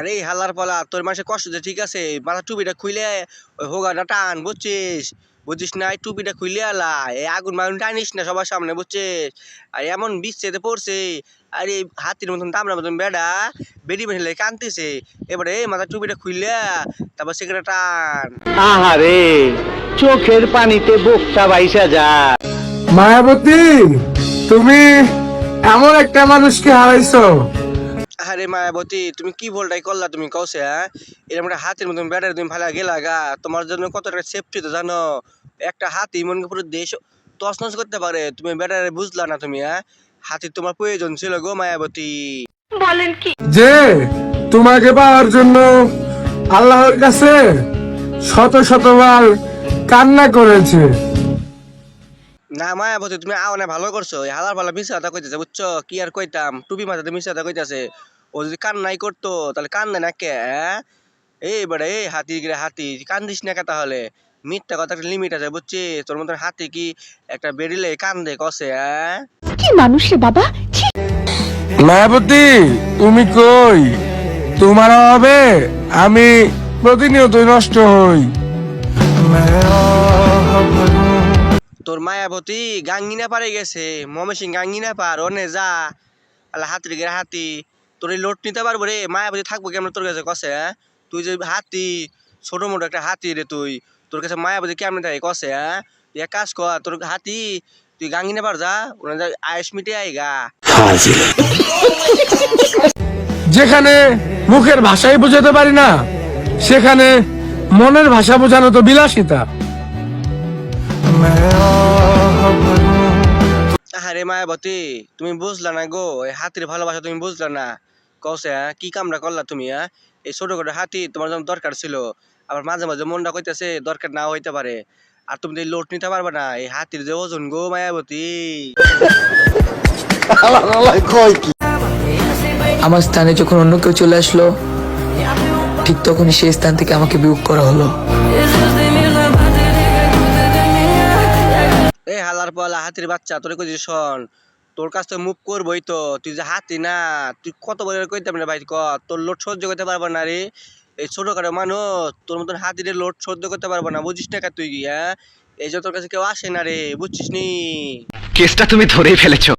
আরে হালার পালা তোর মাসে কষ্ট যে ঠিক আছে, মাথা টুপিটা খুইলে ওই হোগাটা টান, বুঝছিস? বুঝছিস না, এই টুপিটা খুইলে আলা, এই আগুন মাগুন টানিস না সবার সামনে, বুঝছিস? আর এমন বিচ্ছেদে পড়ছে, আর এই হাতির মতন দামড়ার মতন বেড়া বেড়ি বেড়ে কানতেছে। এবারে মাথা টুপিটা খুইলে তারপর সিগারেট টান। আহারে, চোখের পানিতে বোকটা বাইসা যায়। মায়াবতী, তুমি এমন একটা মানুষকে হারাইছো। আরে মায়াবতী, তুমি কি ভুলটাই করলা তুমি কওছে? হ্যাঁ, এরকম একটা হাতির মতন ব্যাটারি তুমি ভালো গেলা গা, তোমার জন্য কতটা সেফটি তো জানো? একটা হাতি মনে পুরো দেশ তছনছ করতে পারে, তুমি ব্যাটারি বুঝলা না তুমি? হ্যাঁ, হাতির তোমার প্রয়োজন ছিল গো মায়াবতী। যে তোমাকে পাওয়ার জন্য আল্লাহর কাছে শত শতবার কান্না করেছে। না মায়াবতী, তুমি আও না, ভালো করছো। এই হালার পালা মিশা কথা কইতেছে, বুঝছো? কি আর কইতাম, টুপি মাথাতে মিশা কথা কইতাছে। ও যদি কান্নাই করতো তাহলে কান্দে না কে? হ্যাঁ, এই বেড়া, এই হাতি গিরে হাতি, কান্দিস না কে তাহলে? মিথ্যা কথা একটা লিমিট আছে, বুঝছিস? তোর মতন হাতি কি একটা বেরিলে কান্দে কষে? হ্যাঁ, কি মানুষ রে বাবা। মায়াবতী, তুমি কই? তোমার হবে আমি প্রতিনিয়তই নষ্ট হই। তোর মায়াবতী গাঙ্গিনা পারে গেছে, ময়মনসিং গাঙ্গিনা পার ওনে যা। আল্লাহ হাতির গিরে হাতি, তোর এই লোট নিতে পারবো রে? মায়াবতী থাকবো কেমন তোর কাছে কষে? হ্যাঁ, তুই যে হাতি, ছোট মোটো একটা হাতি রে তুই, তোর কাছে মায়াবতী কেমন থাকে কষে? হ্যাঁ, তুই এক কাজ কর, তোর হাতি তুই গাঙ্গিনা পার যা, ওরা আয়ুষ মিটে আইগা। যেখানে মুখের ভাষাই বোঝাতে পারি না, সেখানে মনের ভাষা বোঝানো তো বিলাসিতা। আরে মায়াবতী, তুমি বুঝলা না গো, এই হাতির ভালোবাসা তুমি বুঝলা না কষে? হ্যাঁ, কি কামটা করলা তুমি? হ্যাঁ, এই ছোট ছোট হাতি তোমার যেমন দরকার ছিল, আবার মাঝে মাঝে মনটা কইতেছে দরকার নাও হইতে পারে। আর তুমি তো এই লোট নিতে পারবে না, এই হাতির যে ওজন গো মায়াবতী। আমার স্থানে যখন অন্য কেউ চলে আসলো, ঠিক তখনই সেই স্থান থেকে আমাকে বিয়োগ করা হলো। এই হালার পালা হাতির বাচ্চা, তোর কইছি শোন, তোর কাছ থেকে মুভ করবোই তো, তুই যে হাতি না, তুই কত বড় কইতাম না ভাই, ক তোর লোড সহ্য করতে পারবা না রে? এই ছোটখাটো মানুষ তোর মতন হাতির লোড সহ্য করতে পারবা না, বুঝিস না তুই কি? হ্যাঁ, এই যে তোর কাছে কেউ আসে না রে, বুঝছিস নি? কেসটা তুমি ধরেই ফেলেছো।